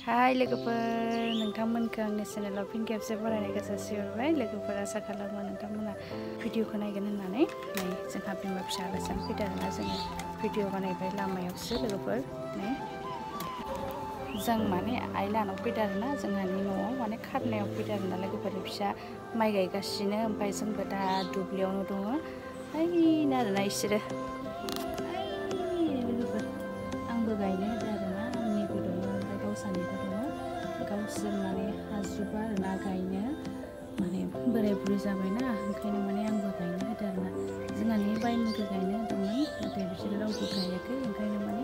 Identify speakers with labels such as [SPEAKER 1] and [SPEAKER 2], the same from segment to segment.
[SPEAKER 1] Hai लोगोफोर नोंथांमोनखौ आंनि चेनेलाव फिन खेबसे बरायनायखौ जासिहरबाय लोगोफोर आसा खालामो नोंथांमोना भिडिअखौ नायगोन होननानै नै जोंहा बिमा फिसा आलासियानो फैदों आरोना जोङो भिडिअ बानायबाय लामायावसो लोगोफोर नै जों माने आइ लानाव फैदों आरोना जोंहानि न'आव माने खारनायाव फैदों आरोना लोगोफोरनि फिसा माइ गायगासिनो ओमफ्राय जोंबो दा दुब्लियावनो दङ ओइनो आरोना इसोरो लोगोफोर आंबो गायनो होदों आरोना आंनिबो दङ ओमफ्राय गावसानिबो दङ गावसोर माने हाजोबा आरोना गायनो माने बोराय बुरै जाबायना ओंखायनो माने आंबो गायनो होदों आरोना जोंहानि बायनोखौ गायनो होदोंमोन नाथाय बिसोरो रावबो गायाखै ओंखायनो माने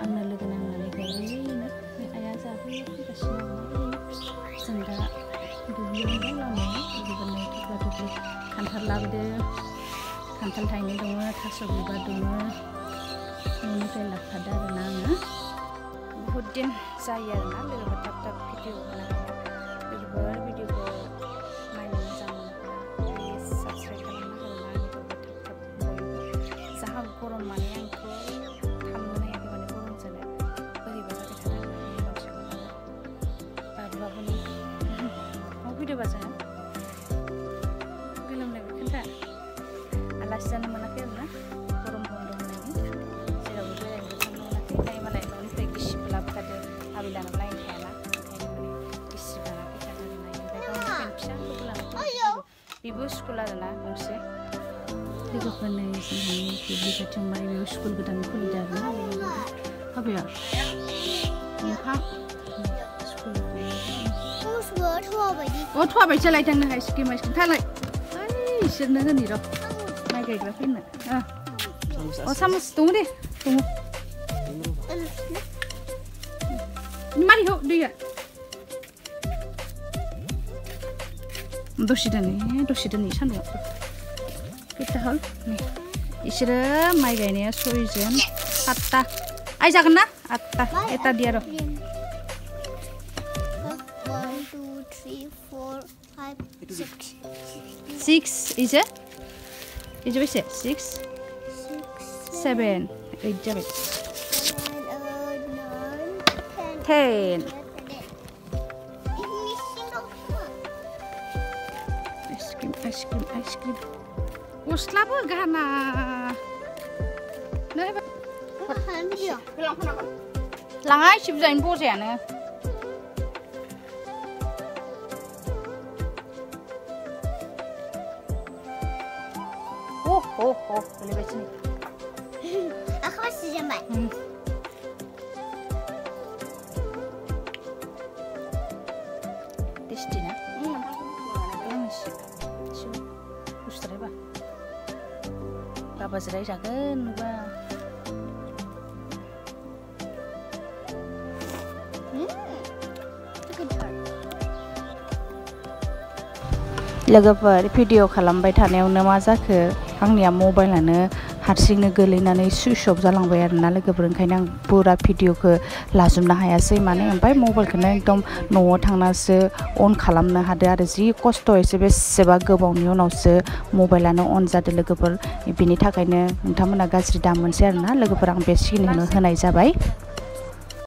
[SPEAKER 1] आंनो लोगो नांनानै गायबायनो आइया जाफैयो फैगासिनो आरोना जों दा दुब्लियावनो लामायाव लोगोफोरनो थुख्रा थुख्रि खान्थाल लाबोदो खान्थाल थाइनै दङ थास' बिबार दङ न'निफ्राय लाबोफादो आरोना आङो बहुत दिन जायो आरोना लोगोफोर थाब थाब भिडिअ बानायनो लोगोफोर भिडिअखौ नायनो मोजां मोनोब्ला प्लिज साबस्क्राइब खालामना होना आंनिखौबो थाब थाब जाहा गरम माने आंखौ थांनो नायाखै माने गरमजोंनो बोरैबा जाबाय थादों बाबुआबो नै मा फैदोंबा जोङो गोलोमनाय खोन्था आलासि जानो मोनाखै आरोना गरम बन्द होनायनि जेरावबो बेरायनोबो थांनो मोनाखै दायो मालाय न'निफ्राय गिसिबो लाबोखादो आबै लानाव लाइन थायाना ओंखायनो माने गिसिब लाना फैखादो आरोना ओमफ्राय गावनि फेन फिसाखौबो लाना फैखादो बेबो स्कुल आरोना गंसे लोगोफोरनो जोंहानि दुब्लि खाथियाव माने बेयाव स्कुल गोदान खुलिदों आरोना हाबाया ओंखाम स्कुल थवाबायसो लायथांनो हाय स्किम थालाय इसोरनो होनि र' माइ गायग्रा फैनो सामस दङ दे दङ मारै हो दैया दसे दोनै सान्दुंआव खैथा हल नै इसोरो माइ गायनाया 6 जन 7टा आइ जागोन ना 8टा एटा दिया र' 6 is it? Is it 6? 7, 8 जाबाय 10 आइसक्रिम गस्लाबो गाना लाङा सिबजायनो बजायानो गोलैबायसो
[SPEAKER 2] aku masih jambat
[SPEAKER 1] टेस्टि ना बुस्थुरायबा गाबा जिराय जागोन नुबा लोगोफोर भिडिअ खालामबाय थानायावनो मा जाखो आंनिया मबाइलानो हारसिंनो गोलैनानै सुइच अफ जालांबाय आरोना लोगोफोर ओंखायनो आं पुरा भिडिअखौ लाजोबनो हायासै माने ओमफ्राय मबाइलखौनो एकदम न'आव थांनासो अन खालामनो हादो आरो जि खस्थ' एसे बेसेबा गोबावनि उनावसो मबाइलानो अन जादों लोगोफोर बिनि थाखायनो नोंथांमोना गाज्रि दामोनसै आरोना लोगोफोर आं बे सिनखौनो होनाय जाबाय